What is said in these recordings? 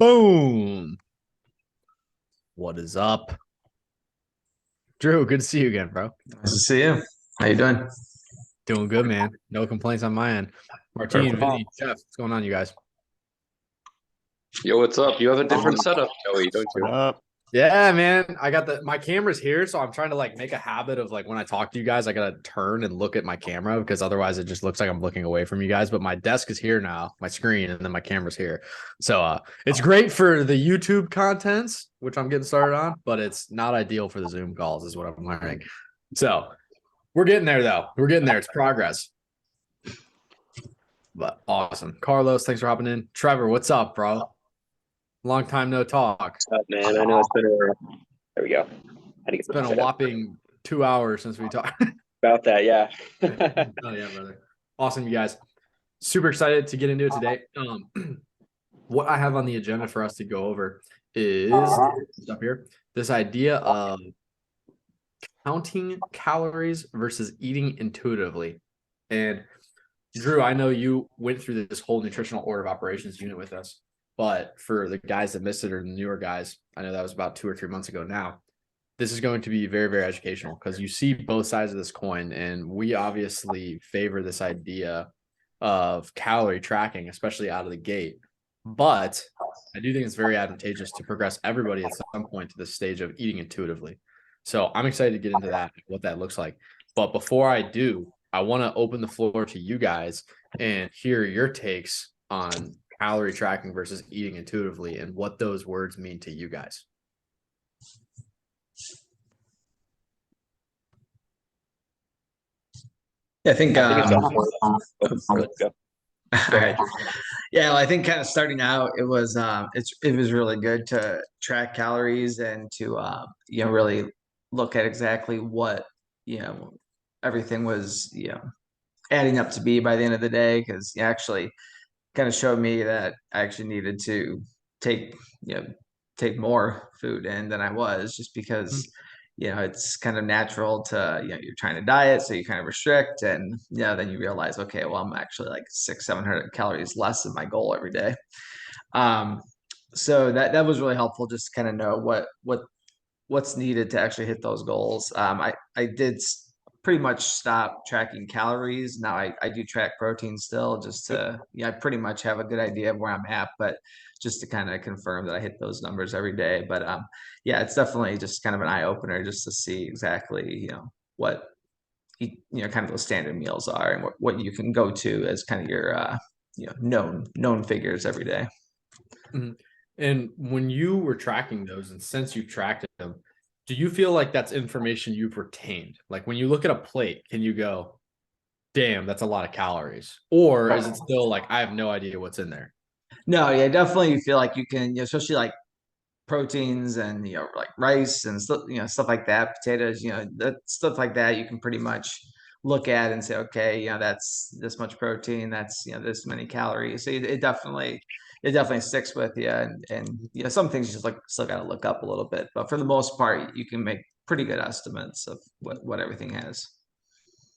Boom. What is up? Drew, good to see you again, bro. Nice to see you. How you doing? Doing good, man. No complaints on my end. Martine, Perfect. Vinny, Jeff, what's going on, you guys? Yo, what's up? You have a different setup, Joey, don't What you? up? Yeah, man. I got my camera's here, so I'm trying to make a habit of when I talk to you guys, I gotta turn and look at my camera because otherwise it just looks like I'm looking away from you guys. But my desk is here now, my screen, and then my camera's here. So it's great for the YouTube contents, which I'm getting started on, but it's not ideal for the Zoom calls, is what I'm learning. So we're getting there though. We're getting there. It's progress. But awesome. Carlos, thanks for hopping in. Trevor, what's up, bro? Long time no talk. What's up, man? I know it's been a. There we go. How to get It's been a set up. whopping 2 hours since we talked. About that, yeah. Oh yeah, brother. Awesome, you guys. Super excited to get into it today. What I have on the agenda for us to go over is up here. This idea of counting calories versus eating intuitively. And Drew, I know you went through this whole nutritional order of operations unit with us, but for the guys that missed it or the newer guys, I know that was about 2 or 3 months ago now. This is going to be very, very educational because you see both sides of this coin, and we obviously favor this idea of calorie tracking, especially out of the gate. But I do think it's very advantageous to progress everybody at some point to the stage of eating intuitively. So I'm excited to get into that, what that looks like. But before I do, I want to open the floor to you guys and hear your takes on calorie tracking versus eating intuitively and what those words mean to you guys. Yeah, I think. I think it's up All Go right. ahead. Yeah, well, I think kind of starting out, it was really good to track calories and to really look at exactly what you know everything was adding up to be by the end of the day because it actually kind of showed me that I actually needed to take you know take more food in than I was just because it's kind of natural to you're trying to diet, so you kind of restrict, and then you realize, okay, well, I'm actually like 600-700 calories less than my goal every day. um so that was really helpful just to kind of know what's needed to actually hit those goals. I did pretty much stop tracking calories. Now I do track protein still, just to I pretty much have a good idea of where I'm at, but just to kind of confirm that I hit those numbers every day. But yeah, it's definitely just kind of an eye opener just to see exactly what kind of those standard meals are and what you can go to as kind of your known figures every day. Mhm. And when you were tracking those, and since you've tracked them, do you feel like that's information you've retained? Like when you look at a plate, can you go, damn, that's a lot of calories? Or is it still like, I have no idea what's in there? No, yeah, definitely you feel like you can, especially like proteins and like rice and stuff, stuff like that, potatoes, that stuff like that, you can pretty much look at and say, okay, that's this much protein, that's this many calories. So it definitely sticks with you, and some things you just like still got to look up a little bit, but for the most part, you can make pretty good estimates of what everything has.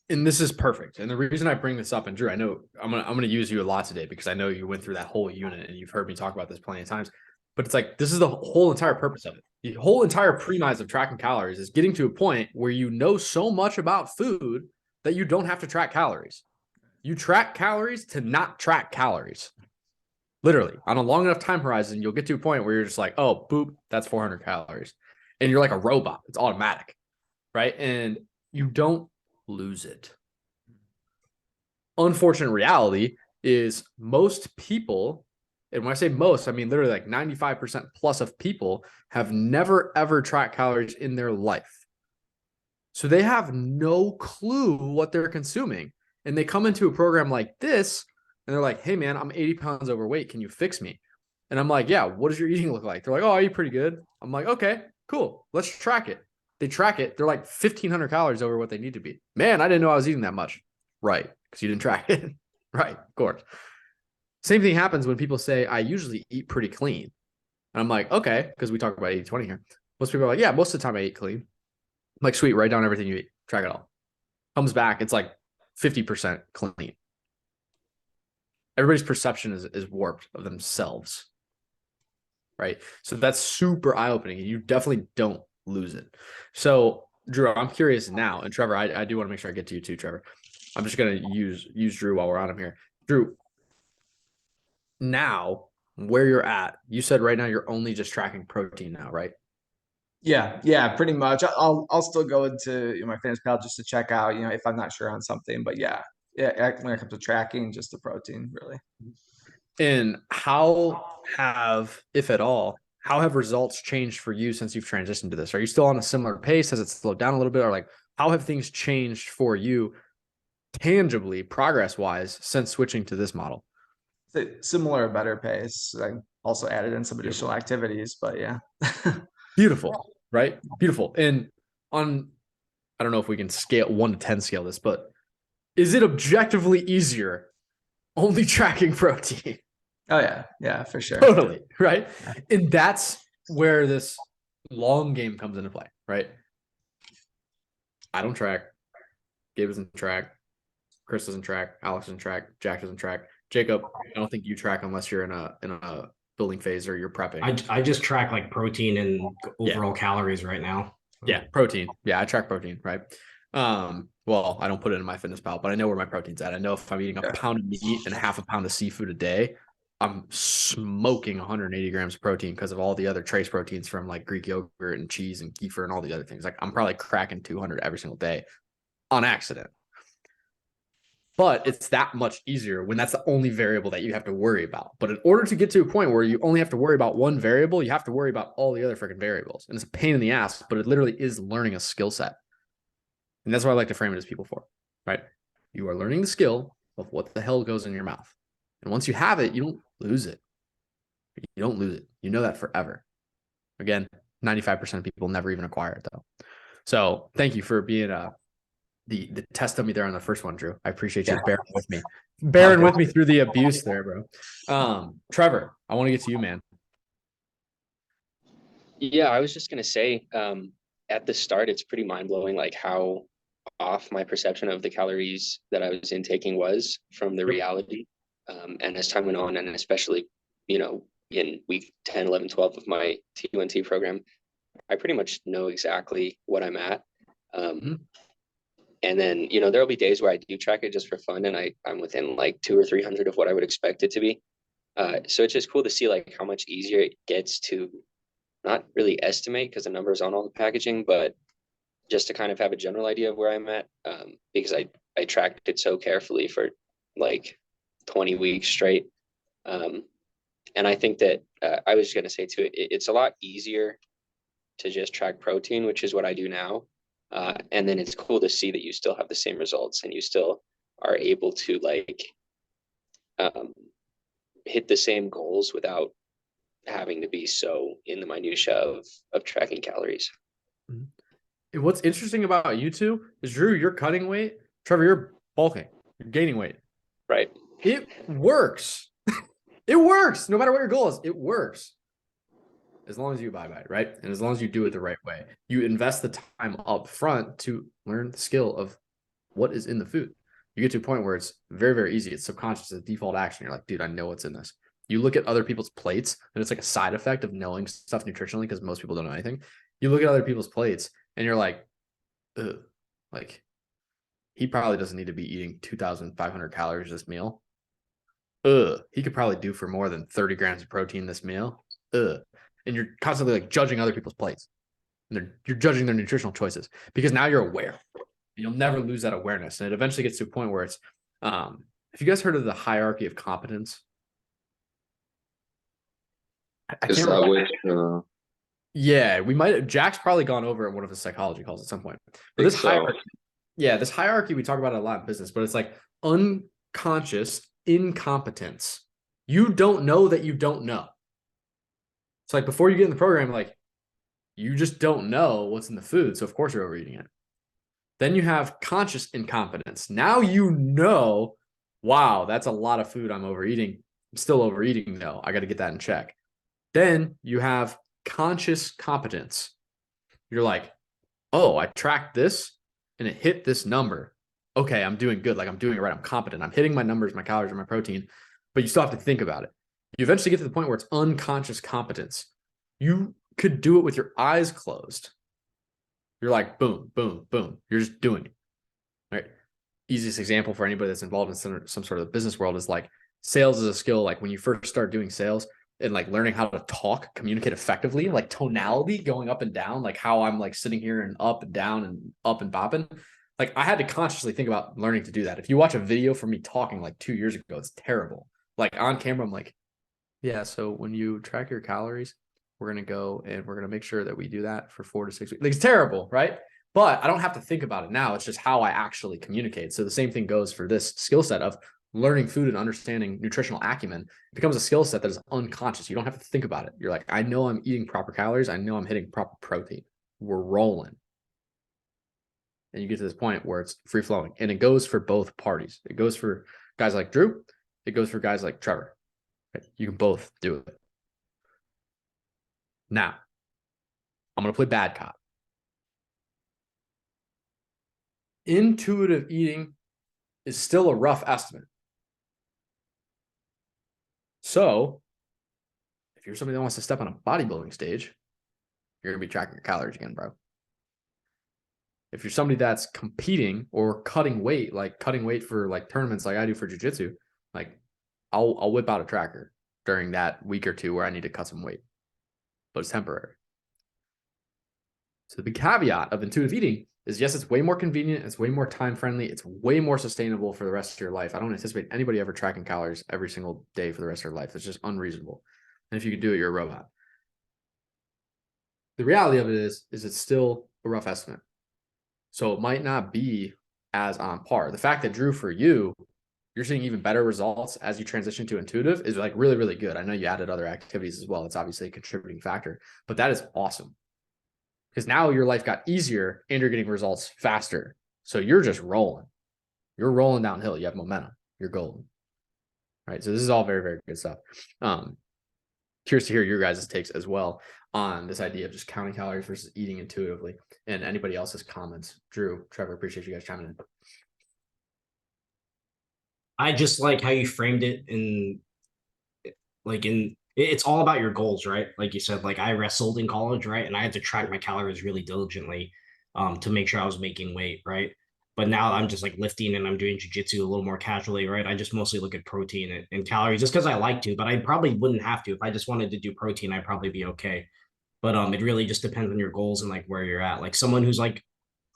And this is perfect. And the reason I bring this up, and Drew, I know I'm gonna use you a lot today because I know you went through that whole unit and you've heard me talk about this plenty of times. But it's like this is the whole entire purpose of it. The whole entire premise of tracking calories is getting to a point where you know so much about food that you don't have to track calories. You track calories to not track calories. Literally, on a long enough time horizon, you'll get to a point where you're just like, oh, boop, that's 400 calories. And you're like a robot. It's automatic, right? And you don't lose it. Unfortunate reality is most people, and when I say most, I mean literally like 95% plus of people have never ever tracked calories in their life. So they have no clue what they're consuming. And they come into a program like this and they're like, hey man, I'm 80 pounds overweight. Can you fix me? And I'm like, yeah, what does your eating look like? They're like, oh, I eat pretty good. I'm like, okay, cool. Let's track it. They track it. They're like 1,500 calories over what they need to be. Man, I didn't know I was eating that much. Right. Because you didn't track it. Right. Of course. Same thing happens when people say, I usually eat pretty clean. And I'm like, okay, because we talk about 80-20 here. Most people are like, yeah, most of the time I eat clean. I'm like, sweet, write down everything you eat. Track it all. Comes back, it's like 50% clean. Everybody's perception is warped of themselves. right? So that's super eye-opening, and you definitely don't lose it. So Drew, I'm curious now, and Trevor, I do want to make sure I get to you too, Trevor. I'm just gonna use Drew while we're on him here. Drew, now where you're at, you said right now you're only just tracking protein now, right? Yeah, pretty much. I'll still go into my fitness pal just to check out, if I'm not sure on something. But yeah, when it comes to tracking, just the protein really. And how have, if at all, how have results changed for you since you've transitioned to this? Are you still on a similar pace? Has it slowed down a little bit? Or like, how have things changed for you tangibly, progress wise, since switching to this model? Similar, better pace. I also added in some additional Beautiful. activities, but yeah. Beautiful, right? Beautiful. And on, I don't know if we can scale 1 to 10 scale this, but is it objectively easier only tracking protein? Oh yeah, for sure. Totally, right? And that's where this long game comes into play, right? I don't track. Gabe doesn't track. Chris doesn't track. Alex doesn't track. Jack doesn't track. Jacob, I don't think you track unless you're in a building phase or you're prepping. I just track like protein and overall calories right now. Yeah, protein. Yeah, I track protein, right? Well, I don't put it in my fitness pal, but I know where my protein's at. I know if I'm eating a pound of meat and half a pound of seafood a day, I'm smoking 180 grams of protein because of all the other trace proteins from like Greek yogurt and cheese and kefir and all the other things. Like I'm probably cracking 200 every single day on accident. But it's that much easier when that's the only variable that you have to worry about. But in order to get to a point where you only have to worry about one variable, you have to worry about all the other freaking variables. And it's a pain in the ass, but it literally is learning a skill set. And that's what I like to frame it as people for, right? You are learning the skill of what the hell goes in your mouth. And once you have it, you don't lose it. You don't lose it. You know that forever. Again, 95% of people never even acquire it though. So thank you for being the test of me there on the first one, Drew. I appreciate you bearing with me through the abuse there, bro. Trevor, I want to get to you, man. Yeah, I was just gonna say, at the start, it's pretty mind-blowing, like how off my perception of the calories that I was intaking was from the reality. And as time went on, and especially, in week 10, 11, 12 of my T1T program, I pretty much know exactly what I'm at. And then, there'll be days where I do track it just for fun, and I'm within like 200 or 300 of what I would expect it to be. So it's just cool to see like how much easier it gets to not really estimate because the number's on all the packaging, but just to kind of have a general idea of where I'm at, because I tracked it so carefully for like 20 weeks straight. And I think that I was going to say too, it's a lot easier to just track protein, which is what I do now. And then it's cool to see that you still have the same results and you still are able to like hit the same goals without having to be so in the minutia of tracking calories. And what's interesting about you two is Drew, you're cutting weight. Trevor, you're bulking. You're gaining weight. Right. It works. It works. No matter what your goal is, it works. As long as you abide by it, right? And as long as you do it the right way. You invest the time up front to learn the skill of what is in the food. You get to a point where it's very, very easy. It's subconscious, it's a default action. You're like, dude, I know what's in this. You look at other people's plates, and it's like a side effect of knowing stuff nutritionally because most people don't know anything. You look at other people's plates, and you're like, ugh, like he probably doesn't need to be eating 2,500 calories this meal. He could probably do for more than 30 grams of protein this meal. And you're constantly like judging other people's plates. And you're judging their nutritional choices because now you're aware. You'll never lose that awareness. And it eventually gets to a point where it's, have you guys heard of the hierarchy of competence? I Is can't that remember. which? Yeah, we might. Jack's probably gone over in one of his psychology calls at some point. But this So. hierarchy, this hierarchy, we talk about it a lot in business, but it's like unconscious incompetence. You don't know that you don't know. It's like before you get in the program, like you just don't know what's in the food. So of course you're overeating it. Then you have conscious incompetence. Now you know, wow, that's a lot of food I'm overeating. I'm still overeating though. I got to get that in check. Then you have conscious competence. You're like, oh, I tracked this and it hit this number. Okay, I'm doing good. Like I'm doing it right. I'm competent. I'm hitting my numbers, my calories, and my protein, but you still have to think about it. You eventually get to the point where it's unconscious competence. You could do it with your eyes closed. You're like, boom, boom, boom. You're just doing it. Right. Easiest example for anybody that's involved in some sort of business world is like sales is a skill. Like when you first start doing sales and like learning how to talk, communicate effectively, like tonality going up and down, like how I'm like sitting here and up and down and up and bopping. Like I had to consciously think about learning to do that. If you watch a video from me talking like 2 years ago, it's terrible. Like on camera, I'm like, yeah, so when you track your calories, we're going to go and we're going to make sure that we do that for 4 to 6 weeks. Like it's terrible, right? But I don't have to think about it now. It's just how I actually communicate. So the same thing goes for this skill set of learning food and understanding nutritional acumen. It becomes a skill set that is unconscious. You don't have to think about it. You're like, I know I'm eating proper calories. I know I'm hitting proper protein. We're rolling. And you get to this point where it's free flowing. And it goes for both parties. It goes for guys like Drew. It goes for guys like Trevor. Right? You can both do it. Now, I'm going to play bad cop. Intuitive eating is still a rough estimate. So, if you're somebody that wants to step on a bodybuilding stage, you're going to be tracking your calories again, bro. If you're somebody that's competing or cutting weight, like cutting weight for like tournaments like I do for jiu-jitsu, like I'll whip out a tracker during that week or two where I need to cut some weight, but it's temporary. So the big caveat of intuitive eating is, yes, it's way more convenient. It's way more time friendly. It's way more sustainable for the rest of your life. I don't anticipate anybody ever tracking calories every single day for the rest of their life. It's just unreasonable. And if you could do it, you're a robot. The reality of it is it's still a rough estimate. So it might not be as on par. The fact that, Drew, for you, you're seeing even better results as you transition to intuitive is like really, really good. I know you added other activities as well. It's obviously a contributing factor, but that is awesome. Because now your life got easier and you're getting results faster. So you're just rolling. You're rolling downhill. You have momentum. You're golden. Right. So this is all very, very good stuff. Curious to hear your guys' takes as well on this idea of just counting calories versus eating intuitively, and anybody else's comments. Drew, Trevor, appreciate you guys chiming in. I just like how you framed it it's all about your goals, right? Like you said, like I wrestled in college, right? And I had to track my calories really diligently to make sure I was making weight, right? But now I'm just like lifting and I'm doing jujitsu a little more casually, right? I just mostly look at protein and calories just because I like to, but I probably wouldn't have to. If I just wanted to do protein, I'd probably be okay. But it really just depends on your goals and like where you're at. Like someone who's like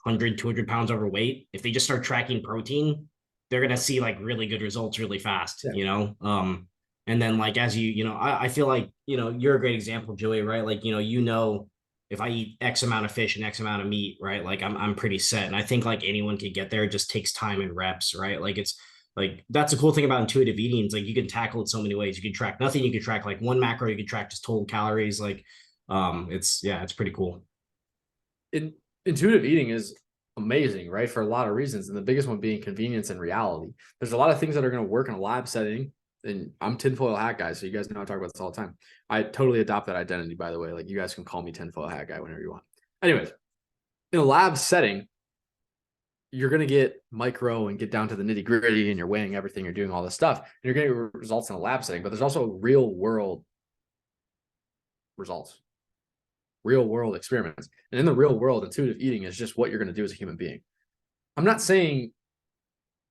100, 200 pounds overweight, if they just start tracking protein, they're gonna see like really good results really fast, Yeah. you know. And then like as I feel like you're a great example, Joey, right? Like if I eat X amount of fish and X amount of meat, right? Like I'm pretty set. And I think like anyone could get there. It just takes time and reps, right? Like it's like that's the cool thing about intuitive eating. It's like you can tackle it so many ways. You can track nothing, you can track like one macro, you can track just total calories. Like it's pretty cool. Intuitive eating is amazing, right? For a lot of reasons. And the biggest one being convenience and reality. There's a lot of things that are going to work in a lab setting. And I'm tinfoil hat guy, so you guys know I talk about this all the time. I totally adopt that identity, by the way. Like you guys can call me tinfoil hat guy whenever you want. Anyways, in a lab setting, you're going to get micro and get down to the nitty gritty, and you're weighing everything, you're doing all this stuff, and you're getting results in a lab setting. But there's also real world results, real world experiments. And in the real world, intuitive eating is just what you're going to do as a human being. I'm not saying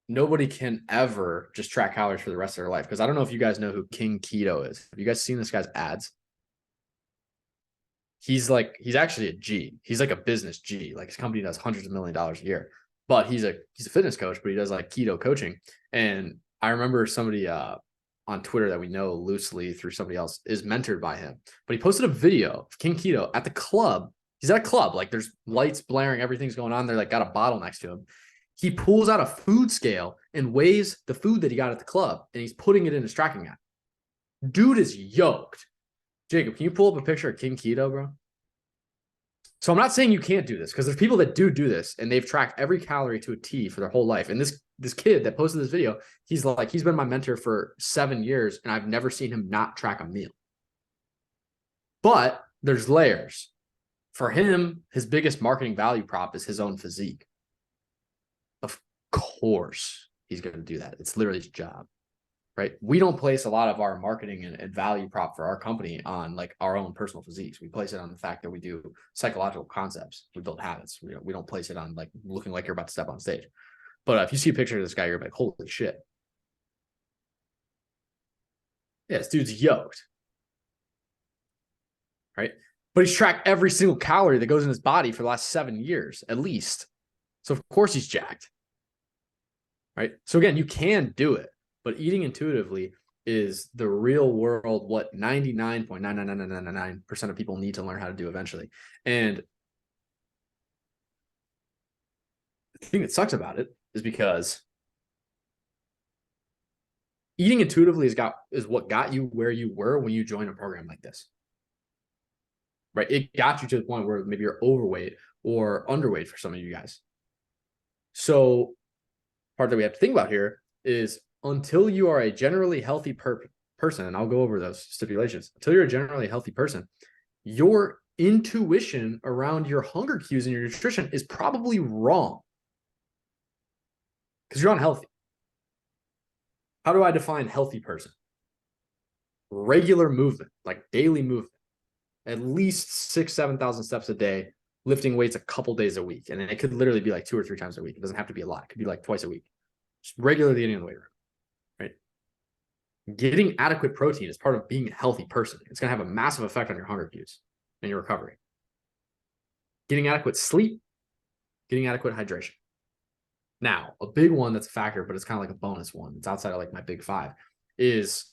nobody can ever just track calories for the rest of their life, because I don't know if you guys know who King Keto is. Have you guys seen this guy's ads? He's actually a G. He's like a business G. Like his company does hundreds of $1,000,000 a year. But he's a fitness coach, but he does like keto coaching. And I remember somebody on Twitter that we know loosely through somebody else is mentored by him. But he posted a video of King Keto at the club. He's at a club, like there's lights blaring, everything's going on. They're like got a bottle next to him. He pulls out a food scale and weighs the food that he got at the club, and he's putting it in his tracking app. Dude is yoked. Jacob, can you pull up a picture of King Keto, bro? So I'm not saying you can't do this, because there's people that do this, and they've tracked every calorie to a T for their whole life. And this kid that posted this video, he's been my mentor for 7 years, and I've never seen him not track a meal. But there's layers. For him, his biggest marketing value prop is his own physique. Of course, he's going to do that. It's literally his job, right? We don't place a lot of our marketing and value prop for our company on like our own personal physiques. We place it on the fact that we do psychological concepts. We build habits. We don't place it on like looking like you're about to step on stage. But if you see a picture of this guy, you're like, holy shit. Yeah, this dude's yoked. Right? But he's tracked every single calorie that goes in his body for the last 7 years, at least. So of course he's jacked. Right? So again, you can do it, but eating intuitively is the real world, what 99.99999% of people need to learn how to do eventually. And the thing that sucks about it is because eating intuitively is what got you where you were when you joined a program like this. Right? It got you to the point where maybe you're overweight or underweight for some of you guys. So part that we have to think about here is until you are a generally healthy person, and I'll go over those stipulations, until you're a generally healthy person, your intuition around your hunger cues and your nutrition is probably wrong because you're unhealthy. How do I define healthy person? Regular movement, like daily movement, at least 6,000-7,000 steps a day, lifting weights a couple days a week. And it could literally be like 2 or 3 times a week. It doesn't have to be a lot. It could be like twice a week. Just regularly getting in the weight room, right? Getting adequate protein is part of being a healthy person. It's going to have a massive effect on your hunger cues and your recovery. Getting adequate sleep, getting adequate hydration. Now, a big one that's a factor, but it's kind of like a bonus one. It's outside of like my big 5 is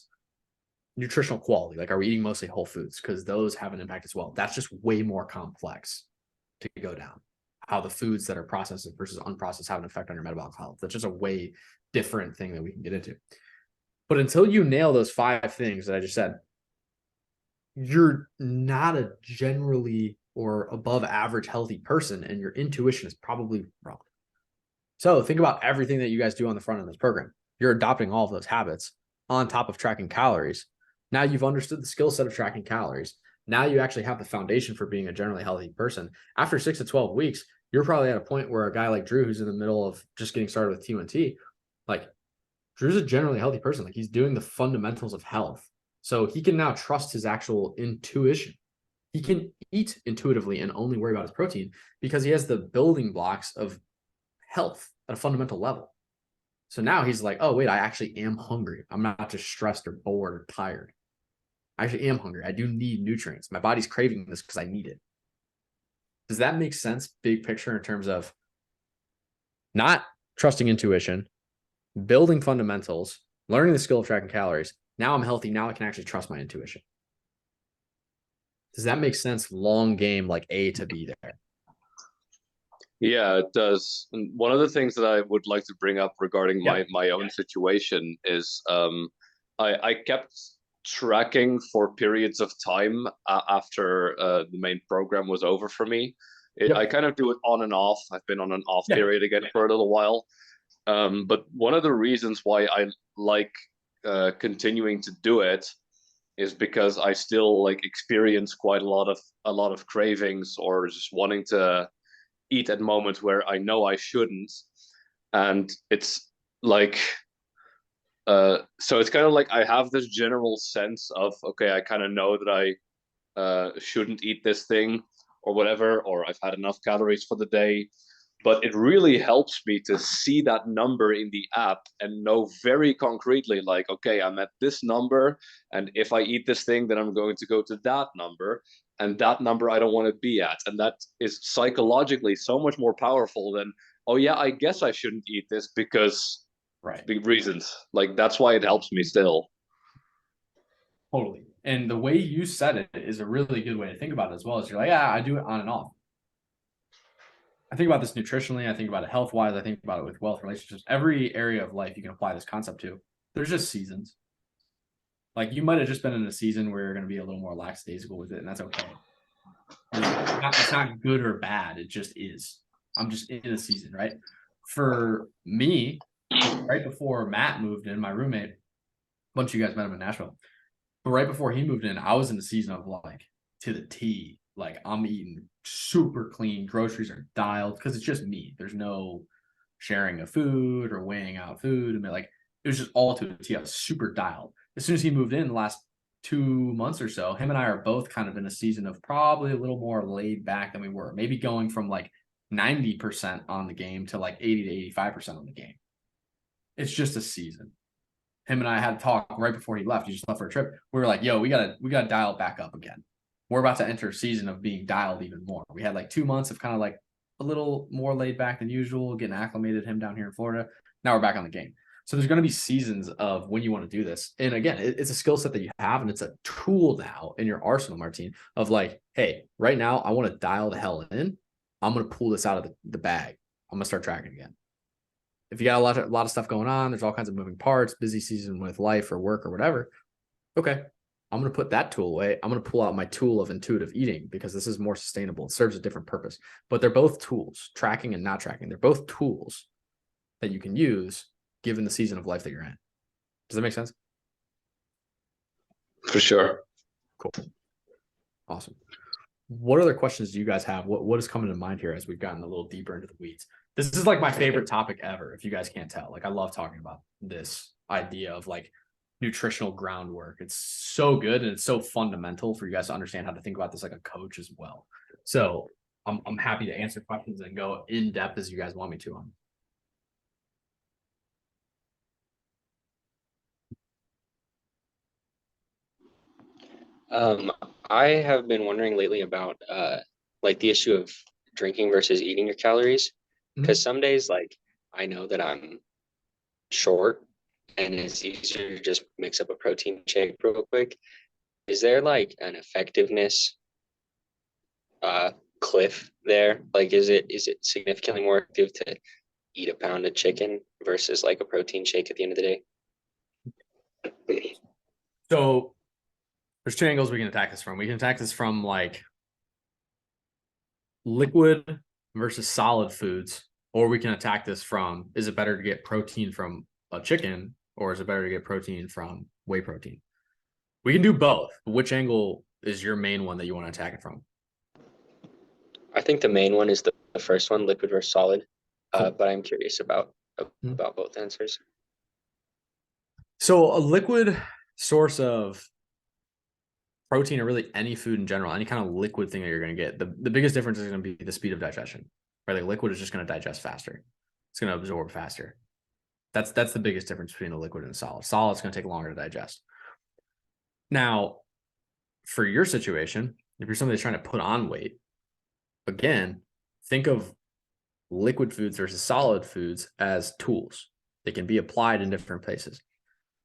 nutritional quality. Like, are we eating mostly whole foods? Because those have an impact as well. That's just way more complex to go down. How the foods that are processed versus unprocessed have an effect on your metabolic health. That's just a way different thing that we can get into. But until you nail those 5 things that I just said, you're not a generally or above average healthy person, and your intuition is probably wrong. So think about everything that you guys do on the front end of this program. You're adopting all of those habits on top of tracking calories. Now you've understood the skill set of tracking calories. Now you actually have the foundation for being a generally healthy person. After 6 to 12 weeks, you're probably at a point where a guy like Drew, who's in the middle of just getting started with T1T, like Drew's a generally healthy person. Like, he's doing the fundamentals of health. So he can now trust his actual intuition. He can eat intuitively and only worry about his protein because he has the building blocks of health at a fundamental level. So now he's like, oh, wait, I actually am hungry. I'm not just stressed or bored or tired. I actually am hungry. I do need nutrients. My body's craving this because I need it. Does that make sense? Big picture in terms of not trusting intuition, building fundamentals, learning the skill of tracking calories. Now I'm healthy. Now I can actually trust my intuition. Does that make sense? Long game, like A to B there. Yeah, it does. And one of the things that I would like to bring up regarding my own situation is I kept tracking for periods of time after the main program was over for me. I kind of do it on and off. I've been on an off period again for a little while. But one of the reasons why I like continuing to do it is because I still like experience quite a lot of cravings or just wanting to eat at moments where I know I shouldn't. And it's like so it's kind of like I have this general sense of, okay, I kind of know that I shouldn't eat this thing or whatever, or I've had enough calories for the day. But it really helps me to see that number in the app and know very concretely, like, okay, I'm at this number, and if I eat this thing, then I'm going to go to that number, and that number I don't want to be at. And that is psychologically so much more powerful than, oh yeah, I guess I shouldn't eat this because big reasons. Like, that's why it helps me still. Totally. And the way you said it is a really good way to think about it as well. Is you're like, yeah, I do it on and off. I think about this nutritionally. I think about it health-wise. I think about it with wealth, relationships. Every area of life you can apply this concept to. There's just seasons. Like, you might have just been in a season where you're going to be a little more lackadaisical with it, and that's okay. It's not good or bad. It just is. I'm just in a season, right? For me, right before Matt moved in, my roommate, a bunch of you guys met him in Nashville. But right before he moved in, I was in a season of like to the T. Like, I'm eating super clean. Groceries are dialed because it's just me. There's no sharing of food or weighing out food. I mean, like, It was just all to a T. I was super dialed. As soon as he moved in the last 2 months or so, him and I are both kind of in a season of probably a little more laid back than we were. Maybe going from like 90% on the game to like 80 to 85% on the game. It's just a season. Him and I had a talk right before he left. He just left for a trip. We were like, yo, we gotta dial it back up again. We're about to enter a season of being dialed even more. We had like 2 months of kind of like a little more laid back than usual, getting acclimated him down here in Florida. Now we're back on the game. So there's going to be seasons of when you want to do this. And again, it's a skill set that you have, and it's a tool now in your arsenal, Martine, of like, hey, right now I want to dial the hell in. I'm going to pull this out of the bag. I'm going to start tracking again. If you got a lot of stuff going on, there's all kinds of moving parts, busy season with life or work or whatever. Okay, I'm going to put that tool away. I'm going to pull out my tool of intuitive eating because this is more sustainable. It serves a different purpose. But they're both tools, tracking and not tracking. They're both tools that you can use given the season of life that you're in. Does that make sense? For sure. Cool. Awesome. What other questions do you guys have? What is coming to mind here as we've gotten a little deeper into the weeds? This is like my favorite topic ever, if you guys can't tell. Like, I love talking about this idea of like nutritional groundwork. It's so good and it's so fundamental for you guys to understand how to think about this like a coach as well. So I'm happy to answer questions and go in depth as you guys want me to on. I have been wondering lately about like the issue of drinking versus eating your calories. Because some days, like, I know that I'm short and it's easier to just mix up a protein shake real quick. Is there like an effectiveness cliff there? Like, is it significantly more effective to eat a pound of chicken versus like a protein shake at the end of the day? So there's two angles we can attack this from. We can attack this from like liquid versus solid foods, or we can attack this from, is it better to get protein from a chicken or is it better to get protein from whey protein? We can do both. Which angle is your main one that you want to attack it from? I think the main one is the first one, liquid versus solid. Cool. But I'm curious about both answers. So a liquid source of protein, or really any food in general, any kind of liquid thing that you're going to get, the biggest difference is going to be the speed of digestion, right? Like liquid is just going to digest faster. It's going to absorb faster. That's the biggest difference between a liquid and a solid. Solid's going to take longer to digest. Now, for your situation, if you're somebody that's trying to put on weight, again, think of liquid foods versus solid foods as tools. They can be applied in different places.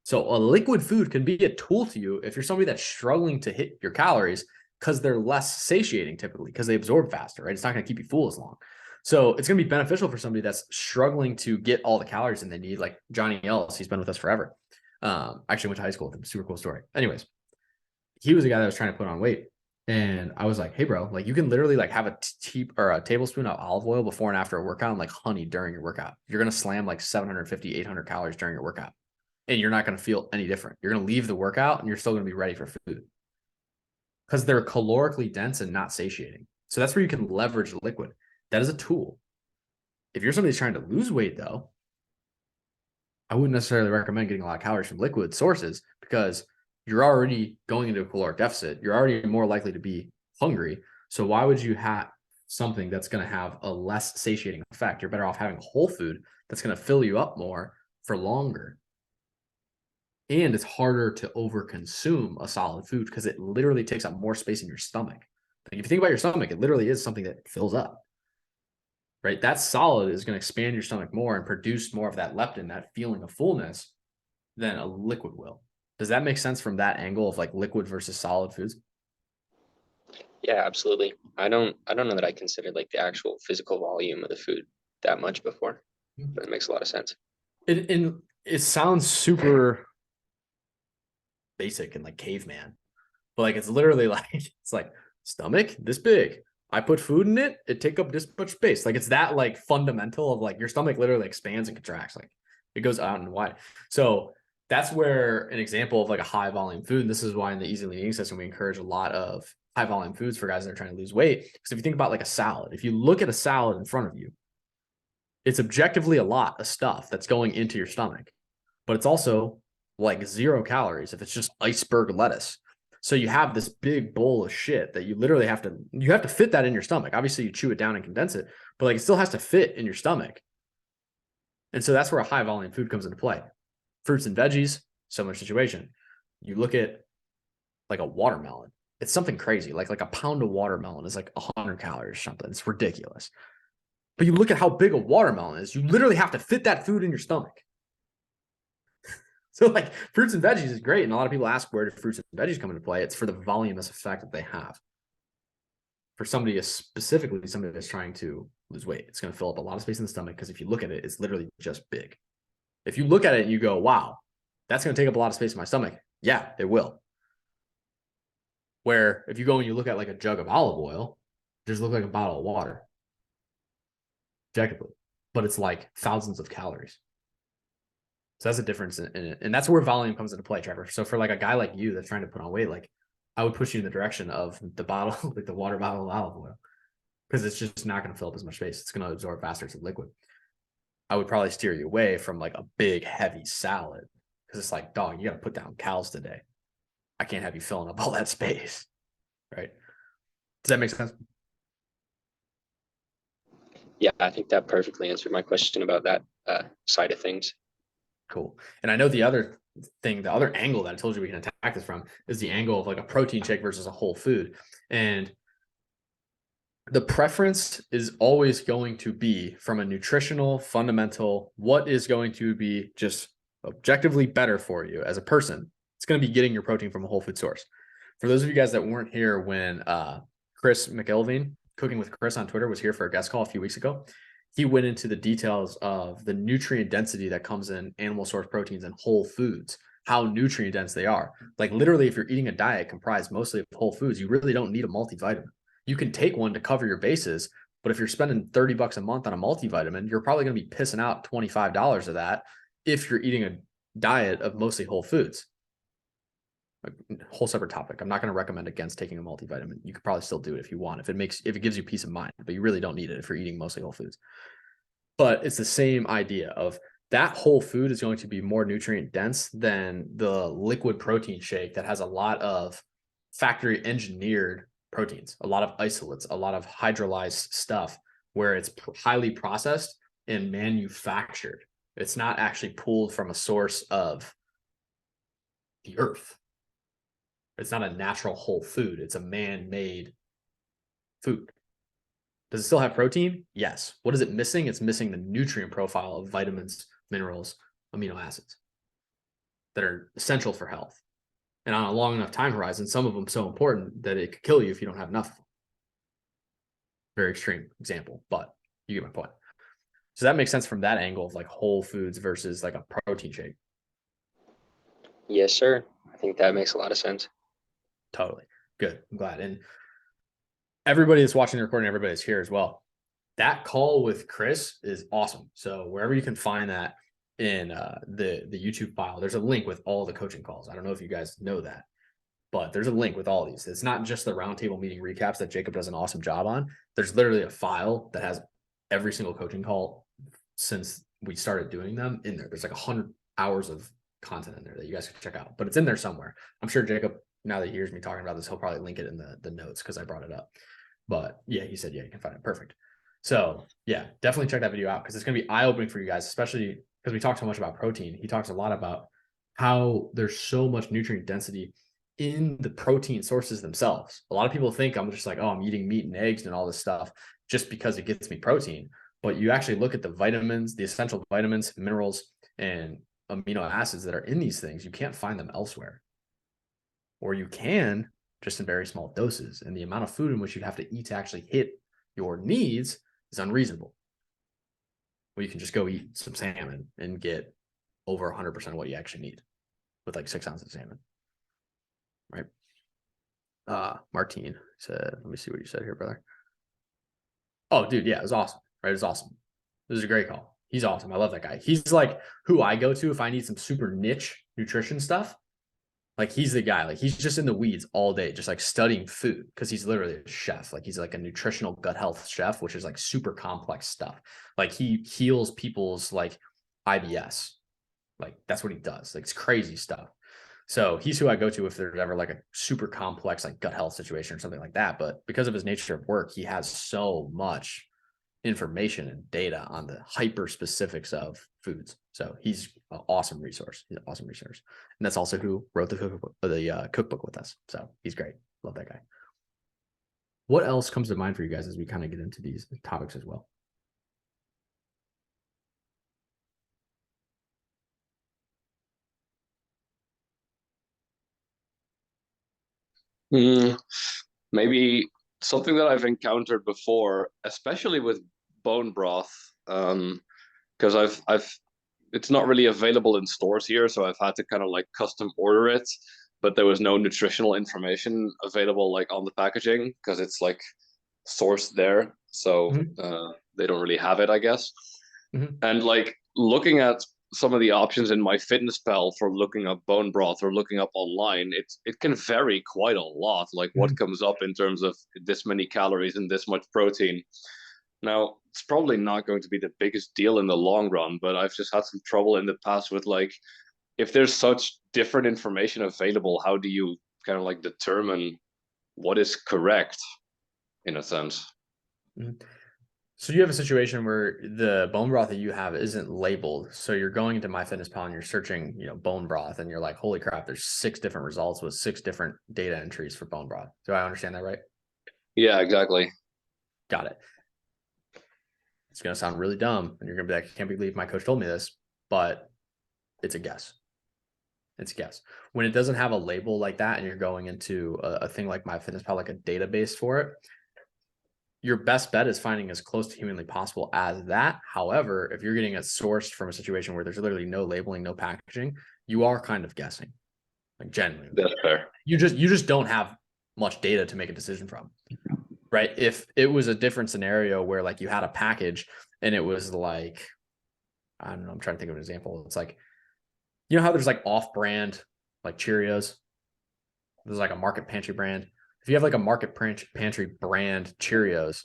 So a liquid food can be a tool to you if you're somebody that's struggling to hit your calories because they're less satiating typically because they absorb faster, right? It's not going to keep you full as long. So it's going to be beneficial for somebody that's struggling to get all the calories in they need, like Johnny Ellis. He's been with us forever. Actually went to high school with him. Super cool story. Anyways, he was a guy that was trying to put on weight. And I was like, hey, bro, like you can literally like have a tablespoon of olive oil before and after a workout and like honey during your workout. You're going to slam like 750, 800 calories during your workout. And you're not going to feel any different. You're going to leave the workout and you're still going to be ready for food because they're calorically dense and not satiating. So that's where you can leverage the liquid. That is a tool. If you're somebody who's trying to lose weight, though, I wouldn't necessarily recommend getting a lot of calories from liquid sources because you're already going into a caloric deficit. You're already more likely to be hungry. So why would you have something that's going to have a less satiating effect? You're better off having whole food that's going to fill you up more for longer. And it's harder to overconsume a solid food because it literally takes up more space in your stomach. Like if you think about your stomach, it literally is something that fills up, right? That solid is going to expand your stomach more and produce more of that leptin, that feeling of fullness, than a liquid will. Does that make sense from that angle of like liquid versus solid foods? Yeah, absolutely. I don't know that I considered like the actual physical volume of the food that much before, but it makes a lot of sense. It sounds super basic and like caveman, but like it's literally like it's like stomach this big. I put food in it, it take up this much space. Like it's that like fundamental of like your stomach literally expands and contracts, like it goes out and wide. So that's where an example of like a high volume food, and this is why in the easy lean eating system we encourage a lot of high volume foods for guys that are trying to lose weight. Because if you think about like a salad, if you look at a salad in front of you, it's objectively a lot of stuff that's going into your stomach. but it's also like 0 calories if it's just iceberg lettuce. So you have this big bowl of shit that you literally have to fit that in your stomach. Obviously you chew it down and condense it, but like it still has to fit in your stomach. And so that's where a high volume food comes into play. Fruits and veggies, similar situation. You look at like a watermelon, it's something crazy. Like a pound of watermelon is like 100 calories or something. It's ridiculous. But you look at how big a watermelon is, you literally have to fit that food in your stomach. So like fruits and veggies is great. And a lot of people ask, where do fruits and veggies come into play? It's for the voluminous effect that they have. For somebody, specifically somebody that's trying to lose weight, it's going to fill up a lot of space in the stomach, because if you look at it, it's literally just big. If you look at it and you go, wow, that's going to take up a lot of space in my stomach. Yeah, it will. Where if you go and you look at like a jug of olive oil, it just look like a bottle of water. Objectively. But it's like thousands of calories. So that's a difference in it. And that's where volume comes into play, Trevor. So for like a guy like you that's trying to put on weight, like I would push you in the direction of the bottle, like the water bottle of olive oil, because it's just not going to fill up as much space. It's going to absorb faster as a liquid. I would probably steer you away from like a big, heavy salad, because it's like, dog, you got to put down calories today. I can't have you filling up all that space. Right. Does that make sense? Yeah, I think that perfectly answered my question about that side of things. Cool. And I know the other thing, the other angle that I told you we can attack this from is the angle of like a protein shake versus a whole food. And the preference is always going to be from a nutritional fundamental, what is going to be just objectively better for you as a person. It's going to be getting your protein from a whole food source. For those of you guys that weren't here when Chris McElveen, Cooking with Chris on Twitter, was here for a guest call a few weeks ago, he went into the details of the nutrient density that comes in animal source proteins and whole foods, how nutrient dense they are. Like literally, if you're eating a diet comprised mostly of whole foods, you really don't need a multivitamin. You can take one to cover your bases, but if you're spending $30 a month on a multivitamin, you're probably going to be pissing out $25 of that if you're eating a diet of mostly whole foods. A whole separate topic. I'm not going to recommend against taking a multivitamin. You could probably still do it if you want, if it gives you peace of mind, but you really don't need it if you're eating mostly whole foods. But it's the same idea of that whole food is going to be more nutrient dense than the liquid protein shake that has a lot of factory engineered proteins, a lot of isolates, a lot of hydrolyzed stuff where it's highly processed and manufactured. It's not actually pulled from a source of the earth. It's not a natural whole food. It's a man-made food. Does it still have protein? Yes. What is it missing? It's missing the nutrient profile of vitamins, minerals, amino acids that are essential for health. And on a long enough time horizon, some of them so important that it could kill you if you don't have enough. Very extreme example, but you get my point. So that makes sense from that angle of like whole foods versus like a protein shake. Yes, sir. I think that makes a lot of sense. Totally. Good. I'm glad. And everybody that's watching the recording, everybody that's here as well, that call with Chris is awesome. So wherever you can find that in the YouTube file, there's a link with all the coaching calls. I don't know if you guys know that, but there's a link with all these. It's not just the roundtable meeting recaps that Jacob does an awesome job on. There's literally a file that has every single coaching call since we started doing them in there. There's like 100 hours of content in there that you guys can check out, but it's in there somewhere. I'm sure Jacob, now that he hears me talking about this, he'll probably link it in the notes because I brought it up. But yeah, he said, yeah, you can find it. Perfect. So yeah, definitely check that video out because it's going to be eye-opening for you guys, especially because we talk so much about protein. He talks a lot about how there's so much nutrient density in the protein sources themselves. A lot of people think I'm just like, oh, I'm eating meat and eggs and all this stuff just because it gets me protein. But you actually look at the vitamins, the essential vitamins, minerals, and amino acids that are in these things. You can't find them elsewhere. Or you can, just in very small doses. And the amount of food in which you'd have to eat to actually hit your needs is unreasonable. Well, you can just go eat some salmon and get over 100% of what you actually need with like 6 ounces of salmon. Right? Martine said, let me see what you said here, brother. Oh, dude, yeah, it was awesome. Right? It was awesome. This is a great call. He's awesome. I love that guy. He's like who I go to if I need some super niche nutrition stuff. Like he's the guy, like he's just in the weeds all day, just like studying food because he's literally a chef. Like he's like a nutritional gut health chef, which is like super complex stuff. Like he heals people's like IBS, Like that's what he does. Like it's crazy stuff. So he's who I go to if there's ever like a super complex like gut health situation or something like that. But because of his nature of work, he has so much information and data on the hyper specifics of foods. So he's an awesome resource. He's an awesome resource. And that's also who wrote the cookbook with us. So he's great. Love that guy. What else comes to mind for you guys as we kind of get into these topics as well? Maybe something that I've encountered before, especially with bone broth, because it's not really available in stores here, so I've had to kind of like custom order it, but there was no nutritional information available like on the packaging because it's like sourced there, so they don't really have it, I guess. And like looking at some of the options in MyFitnessPal for looking up bone broth or looking up online, it can vary quite a lot, like what comes up in terms of this many calories and this much protein. Now, it's probably not going to be the biggest deal in the long run, but I've just had some trouble in the past with like, if there's such different information available, how do you kind of like determine what is correct in a sense? So you have a situation where the bone broth that you have isn't labeled. So you're going into MyFitnessPal and you're searching, bone broth, and you're like, holy crap, there's 6 different results with 6 different data entries for bone broth. Do I understand that right? Yeah, exactly. Got it. It's going to sound really dumb. And you're going to be like, I can't believe my coach told me this, but it's a guess. It's a guess. When it doesn't have a label like that and you're going into a thing like MyFitnessPal, like a database for it, your best bet is finding as close to humanly possible as that. However, if you're getting it sourced from a situation where there's literally no labeling, no packaging, you are kind of guessing, like genuinely. That's fair. You just don't have much data to make a decision from, right? If it was a different scenario where like you had a package and it was like, I don't know, I'm trying to think of an example. It's like, you know how there's like off-brand like Cheerios? There's like a market pantry brand. If you have like a market pantry brand Cheerios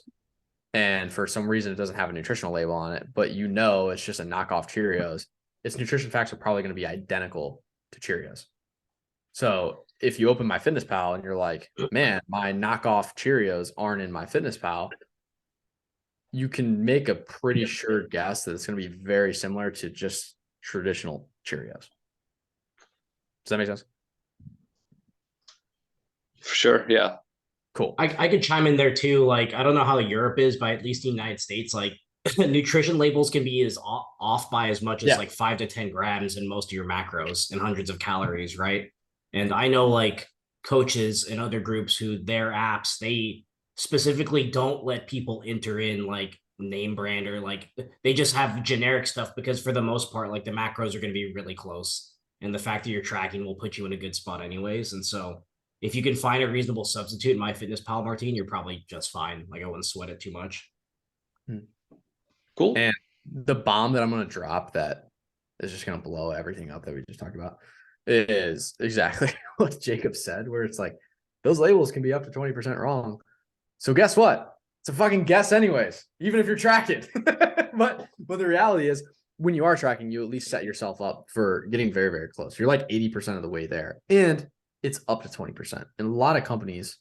and for some reason it doesn't have a nutritional label on it, but it's just a knockoff Cheerios, its nutrition facts are probably going to be identical to Cheerios. So if you open MyFitnessPal and you're like, man, my knockoff Cheerios aren't in MyFitnessPal, you can make a pretty sure guess that it's going to be very similar to just traditional Cheerios. Does that make sense? Sure. Yeah. Cool. I could chime in there too. Like, I don't know how Europe is, but at least in the United States, like nutrition labels can be as off by as much as like 5 to 10 grams in most of your macros and hundreds of calories, right? And I know like coaches and other groups who their apps, they specifically don't let people enter in like name brand or like they just have generic stuff because for the most part, like the macros are going to be really close. And the fact that you're tracking will put you in a good spot anyways. And so if you can find a reasonable substitute in MyFitnessPal, Martine, you're probably just fine. Like I wouldn't sweat it too much. Cool. And the bomb that I'm going to drop that is just going to blow everything up that we just talked about is exactly what Jacob said, where it's like, those labels can be up to 20% wrong. So guess what? It's a fucking guess anyways, even if you're tracking. but the reality is when you are tracking, you at least set yourself up for getting very, very close. You're like 80% of the way there. And it's up to 20%. And a lot of companies,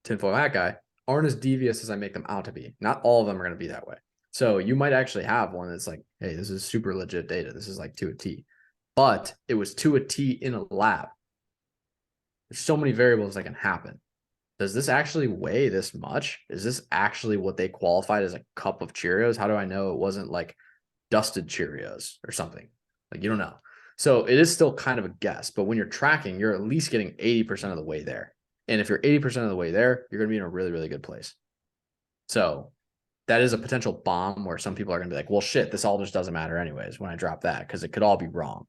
tinfoil hat guy, aren't as devious as I make them out to be. Not all of them are going to be that way. So you might actually have one that's like, hey, this is super legit data. This is like to a T. But it was to a T in a lab. There's so many variables that can happen. Does this actually weigh this much? Is this actually what they qualified as a cup of Cheerios? How do I know it wasn't like dusted Cheerios or something? Like, you don't know. So it is still kind of a guess, but when you're tracking, you're at least getting 80% of the way there. And if you're 80% of the way there, you're going to be in a really, really good place. So that is a potential bomb where some people are going to be like, well, shit, this all just doesn't matter anyways when I drop that, because it could all be wrong.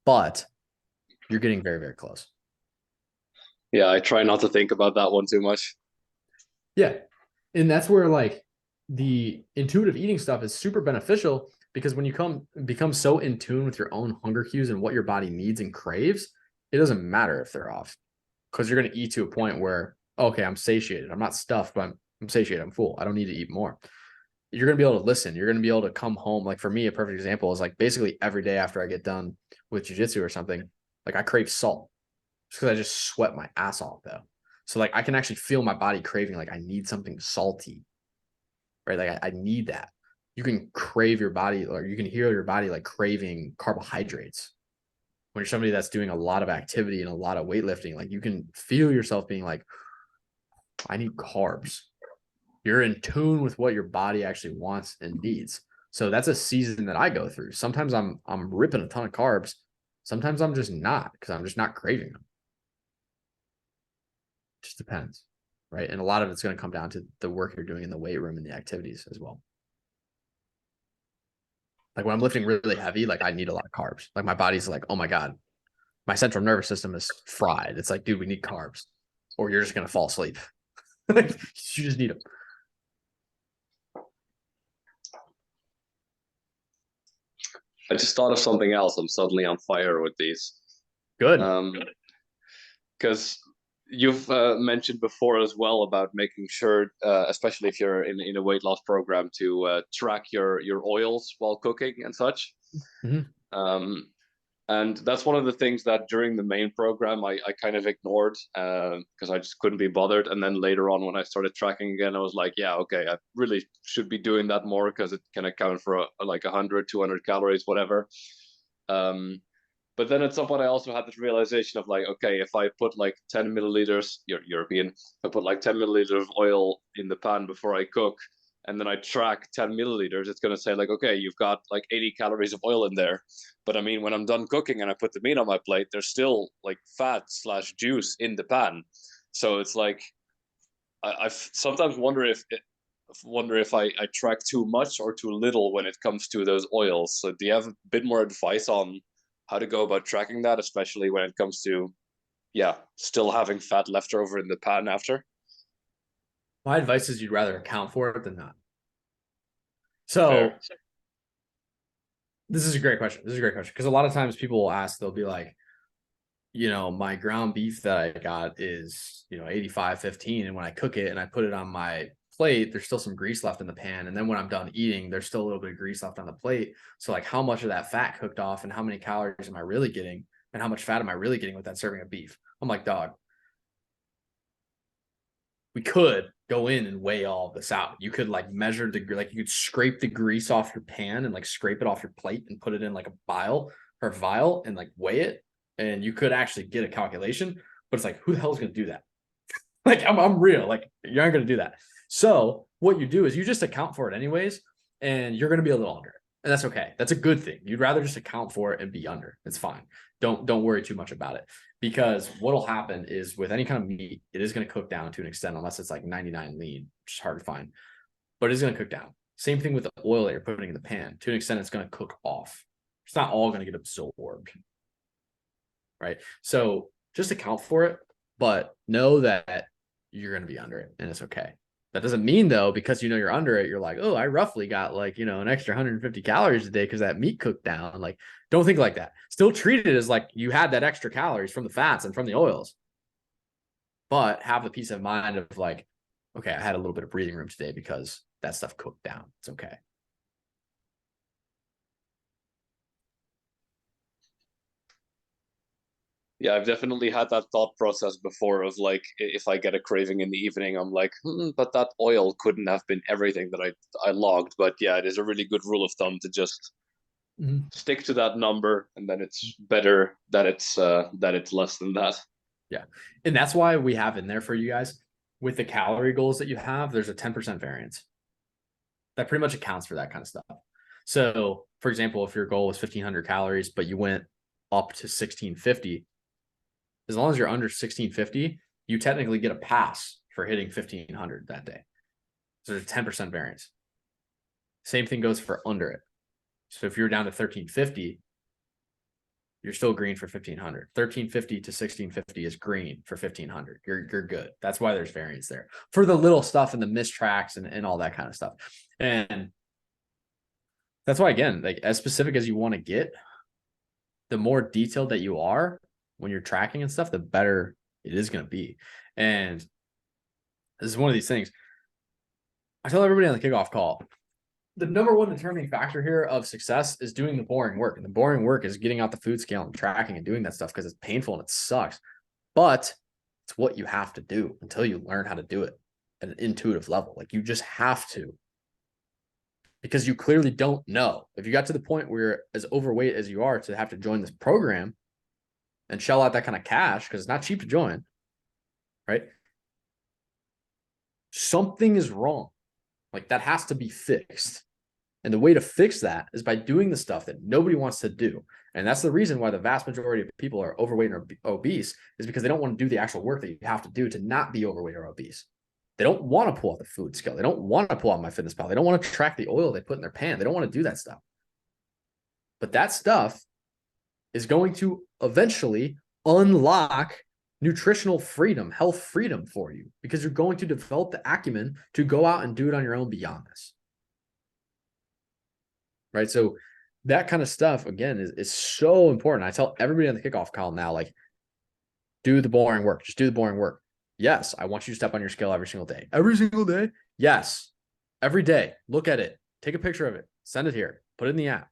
But you're getting very, very close. Yeah, I try not to think about that one too much. Yeah. And that's where like the intuitive eating stuff is super beneficial, because when you become so in tune with your own hunger cues and what your body needs and craves, it doesn't matter if they're off, because you're going to eat to a point where, okay, I'm satiated. I'm not stuffed, but I'm satiated. I'm full. I don't need to eat more. you're going to be able to listen. You're going to be able to come home. Like for me, a perfect example is like basically every day after I get done with jujitsu or something, like I crave salt just because I just sweat my ass off though. So like I can actually feel my body craving, like I need something salty, right? Like I need that. You can crave your body, or you can hear your body like craving carbohydrates. When you're somebody that's doing a lot of activity and a lot of weightlifting, like you can feel yourself being like, I need carbs. You're in tune with what your body actually wants and needs. So that's a season that I go through. Sometimes I'm ripping a ton of carbs. Sometimes I'm just not, because I'm just not craving them. Just depends, right? And a lot of it's going to come down to the work you're doing in the weight room and the activities as well. Like when I'm lifting really heavy, like I need a lot of carbs. Like my body's like, oh my God, my central nervous system is fried. It's like, dude, we need carbs or you're just going to fall asleep. You just need them. I just thought of something else. I'm suddenly on fire with these. Good. Because you've mentioned before as well about making sure, especially if you're in a weight loss program, to track your oils while cooking and such. And that's one of the things that during the main program I kind of ignored because I just couldn't be bothered. And then later on when I started tracking again, I was like, yeah, okay, I really should be doing that more because it can account for like 100, 200 calories, whatever. But then at some point I also had this realization of like, okay, if I put like 10 milliliters, European, if I put like 10 milliliters of oil in the pan before I cook, and then I track 10 milliliters, it's going to say like, okay, you've got like 80 calories of oil in there. But I mean, when I'm done cooking and I put the meat on my plate, there's still like fat / juice in the pan. So it's like, I sometimes wonder if I track too much or too little when it comes to those oils. So do you have a bit more advice on how to go about tracking that, especially when it comes to, yeah, still having fat left over in the pan after? My advice is you'd rather account for it than not. So this is a great question. Because a lot of times people will ask, they'll be like, you know, my ground beef that I got is, you know, 85/15. And when I cook it and I put it on my plate, there's still some grease left in the pan. And then when I'm done eating, there's still a little bit of grease left on the plate. So like how much of that fat cooked off and how many calories am I really getting? And how much fat am I really getting with that serving of beef? I'm like, dog, we could go in and weigh all of this out. You could like measure like you could scrape the grease off your pan and like scrape it off your plate and put it in like a vial and like weigh it. And you could actually get a calculation, but it's like, who the hell is going to do that? Like, I'm real. Like, you aren't going to do that. So what you do is you just account for it anyways, and you're going to be a little under. And that's okay. That's a good thing. You'd rather just account for it and be under. It's fine. Don't worry too much about it, because what'll happen is with any kind of meat, it is going to cook down to an extent, unless it's like 99 lean, which is hard to find, but it's going to cook down. Same thing with the oil that you're putting in the pan. To an extent, it's going to cook off. It's not all going to get absorbed. Right. So just account for it, but know that you're going to be under it and it's okay. That doesn't mean though, because you know you're under it, you're like, oh, I roughly got like, you know, an extra 150 calories a day because that meat cooked down. Like, don't think like that. Still treat it as like you had that extra calories from the fats and from the oils, but have the peace of mind of like, okay, I had a little bit of breathing room today because that stuff cooked down. It's okay. Yeah, I've definitely had that thought process before of like, if I get a craving in the evening, I'm like, but that oil couldn't have been everything that I logged. But yeah, it is a really good rule of thumb to just stick to that number, and then it's better that it's less than that. Yeah. And that's why we have in there for you guys with the calorie goals that you have, there's a 10% variance. That pretty much accounts for that kind of stuff. So for example, if your goal was 1,500 calories, but you went up to 1,650, as long as you're under 1,650, you technically get a pass for hitting 1,500 that day. So there's a 10% variance. Same thing goes for under it. So if you're down to 1,350, you're still green for 1,500. 1,350 to 1,650 is green for 1,500. You're good. That's why there's variance there for the little stuff and the missed tracks and all that kind of stuff. And that's why, again, like as specific as you want to get, the more detailed that you are when you're tracking and stuff, the better it is going to be. And this is one of these things I tell everybody on the kickoff call. the number one determining factor here of success is doing the boring work. And the boring work is getting out the food scale and tracking and doing that stuff because it's painful and it sucks. But it's what you have to do until you learn how to do it at an intuitive level. Like, you just have to, because you clearly don't know. If you got to the point where you're as overweight as you are to have to join this program and shell out that kind of cash, because it's not cheap to join, right? Something is wrong. Like, that has to be fixed. And the way to fix that is by doing the stuff that nobody wants to do. And that's the reason why the vast majority of people are overweight or obese, is because they don't want to do the actual work that you have to do to not be overweight or obese. They don't want to pull out the food scale. They don't want to pull out MyFitnessPal. They don't want to track the oil they put in their pan. They don't want to do that stuff. But that stuff is going to eventually unlock nutritional freedom, health freedom for you, because you're going to develop the acumen to go out and do it on your own beyond this. Right? So that kind of stuff, again, is so important. I tell everybody on the kickoff call now, like, do the boring work. Just do the boring work. Yes, I want you to step on your scale every single day. Every single day? Yes. Every day. Look at it. Take a picture of it. Send it here. Put it in the app.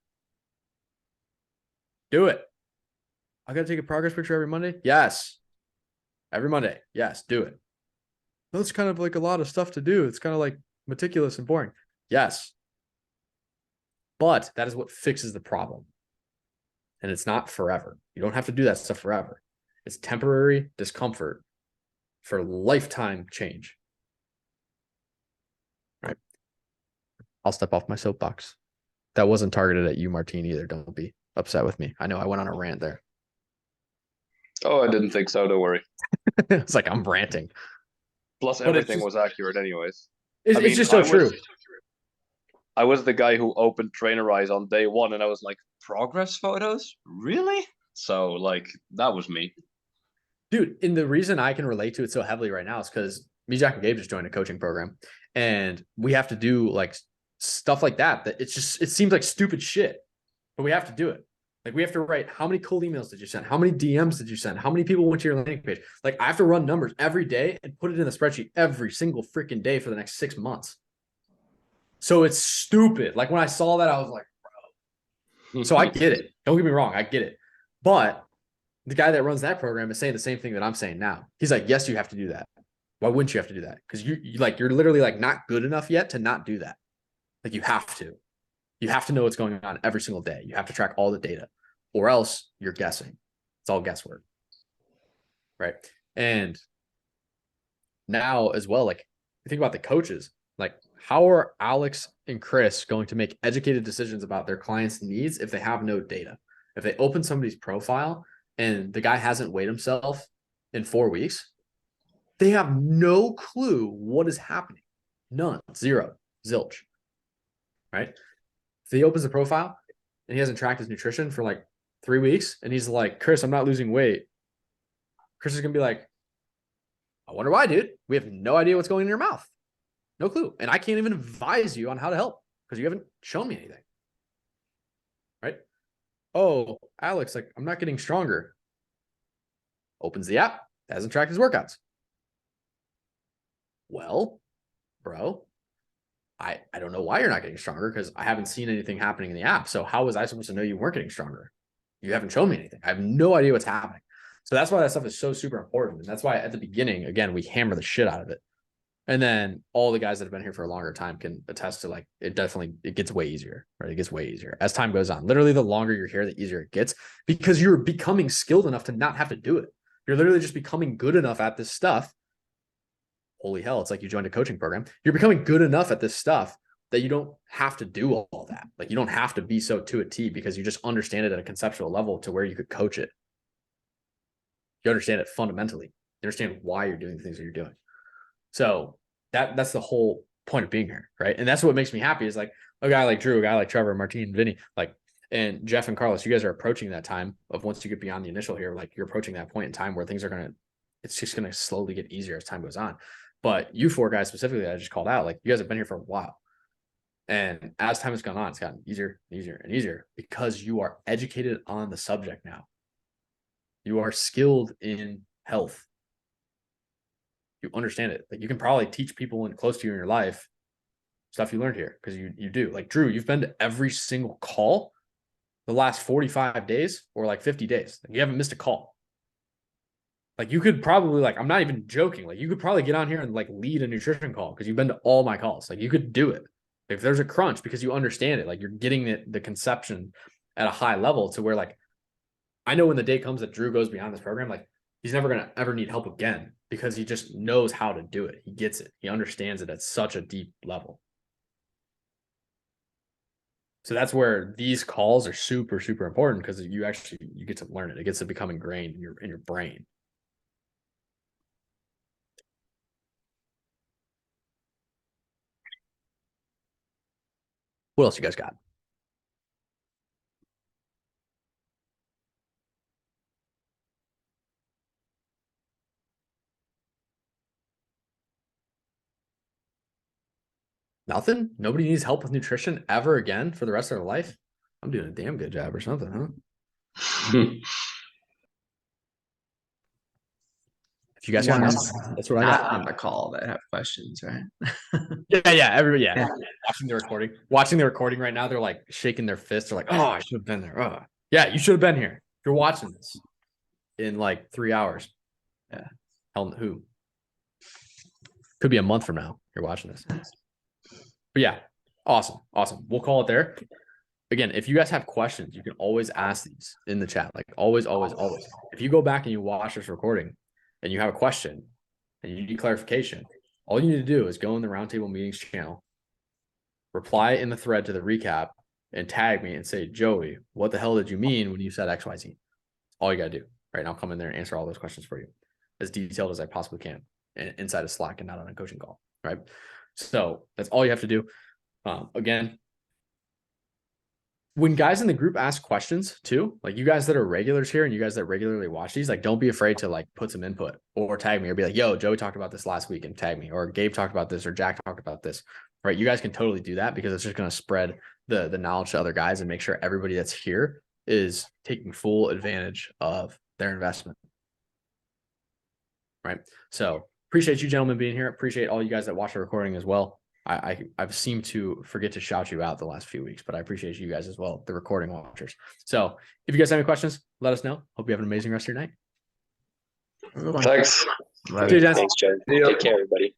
Do it. I got to take a progress picture every Monday? Yes. Every Monday. Yes, do it. That's kind of like a lot of stuff to do. It's kind of like meticulous and boring. Yes. But that is what fixes the problem. And it's not forever. You don't have to do that stuff forever. It's temporary discomfort for lifetime change. Right. I'll step off my soapbox. That wasn't targeted at you, Martine, either. Don't be upset with me. I know I went on a rant there. Oh, I didn't think so. Don't worry. It's like I'm ranting. Plus, But it's everything just- was accurate, anyways. It's just so true. I was the guy who opened Trainerize on day one, and I was like, progress photos? Really? So, like, that was me. Dude, and the reason I can relate to it so heavily right now is because me, Jack, and Gabe just joined a coaching program, and we have to do like stuff like that. That it seems like stupid shit, but we have to do it. Like, we have to write, how many cold emails did you send? How many DMs did you send? How many people went to your landing page? Like, I have to run numbers every day and put it in the spreadsheet every single freaking day for the next 6 months. So it's stupid. Like, when I saw that, I was like, bro. So I get it. Don't get me wrong. I get it. But the guy that runs that program is saying the same thing that I'm saying now. He's like, yes, you have to do that. Why wouldn't you have to do that? Because you're literally like not good enough yet to not do that. Like, you have to. You have to know what's going on every single day. You have to track all the data, or else you're guessing. It's all guesswork. Right. And now as well, like, you think about the coaches, like, how are Alex and Chris going to make educated decisions about their clients' needs if they have no data? If they open somebody's profile and the guy hasn't weighed himself in 4 weeks, they have no clue what is happening. None. Zero. Zilch. Right? If he opens the profile and he hasn't tracked his nutrition for like 3 weeks and he's like, Chris, I'm not losing weight. Chris is going to be like, I wonder why, dude. We have no idea what's going in your mouth. No clue. And I can't even advise you on how to help because you haven't shown me anything. Right? Oh, Alex, like, I'm not getting stronger. Opens the app, hasn't tracked his workouts. Well, bro, I don't know why you're not getting stronger because I haven't seen anything happening in the app. So how was I supposed to know you weren't getting stronger? You haven't shown me anything. I have no idea what's happening. So that's why that stuff is so super important. And that's why at the beginning, again, we hammer the shit out of it. And then all the guys that have been here for a longer time can attest to, like, it gets way easier, right? It gets way easier as time goes on. Literally, the longer you're here, the easier it gets because you're becoming skilled enough to not have to do it. You're literally just becoming good enough at this stuff. Holy hell, it's like you joined a coaching program. You're becoming good enough at this stuff that you don't have to do all that. Like, you don't have to be so to a T because you just understand it at a conceptual level to where you could coach it. You understand it fundamentally. You understand why you're doing the things that you're doing. So that's the whole point of being here, right? And that's what makes me happy is like a guy like Drew, a guy like Trevor, Martine, Vinny, like, and Jeff and Carlos, you guys are approaching that time of once you get beyond the initial here, like, you're approaching that point in time where things are it's just going to slowly get easier as time goes on. But you four guys specifically that I just called out, like, you guys have been here for a while. And as time has gone on, it's gotten easier and easier and easier because you are educated on the subject now. You are skilled in health. You understand it. Like, you can probably teach people close to you in your life stuff you learned here, because you do. Like Drew, you've been to every single call the last 45 days or like 50 days. Like, you haven't missed a call. Like, you could probably, like, I'm not even joking. Like, you could probably get on here and like lead a nutrition call because you've been to all my calls. Like, you could do it if there's a crunch because you understand it. Like, you're getting the conception at a high level to where, like, I know when the day comes that Drew goes beyond this program, like, he's never going to ever need help again because he just knows how to do it. He gets it. He understands it at such a deep level. So that's where these calls are super, super important, because you get to learn it. It gets to become ingrained in your brain. What else you guys got? Nothing? Nobody needs help with nutrition ever again for the rest of their life? I'm doing a damn good job or something, huh? If you guys got Ones that's what I not got on the call that have questions, right? Yeah, everybody, yeah. Watching the recording right now, they're like shaking their fists. They're like, oh, I should have been there. Oh. Yeah, you should have been here. If you're watching this in like 3 hours. Yeah. Hell, who? Could be a month from now you're watching this. But yeah, awesome. We'll call it there. Again, if you guys have questions, you can always ask these in the chat. Like, always. If you go back and you watch this recording and you have a question and you need clarification, all you need to do is go in the Roundtable Meetings channel, reply in the thread to the recap, and tag me and say, Joey, what the hell did you mean when you said XYZ? All you got to do, right? And I'll come in there and answer all those questions for you as detailed as I possibly can inside of Slack and not on a coaching call, right? So that's all you have to do. Again, when guys in the group ask questions too, like you guys that are regulars here and you guys that regularly watch these, like, don't be afraid to like put some input or tag me or be like, yo, Joey talked about this last week and tag me, or Gabe talked about this, or Jack talked about this, right? You guys can totally do that because it's just going to spread the knowledge to other guys and make sure everybody that's here is taking full advantage of their investment. Right. So appreciate you gentlemen being here. Appreciate all you guys that watch the recording as well. I've seemed to forget to shout you out the last few weeks, but I appreciate you guys as well, the recording watchers. So if you guys have any questions, let us know. Hope you have an amazing rest of your night. Thanks. Cheers, guys. Thanks, Joe. Take care, everybody.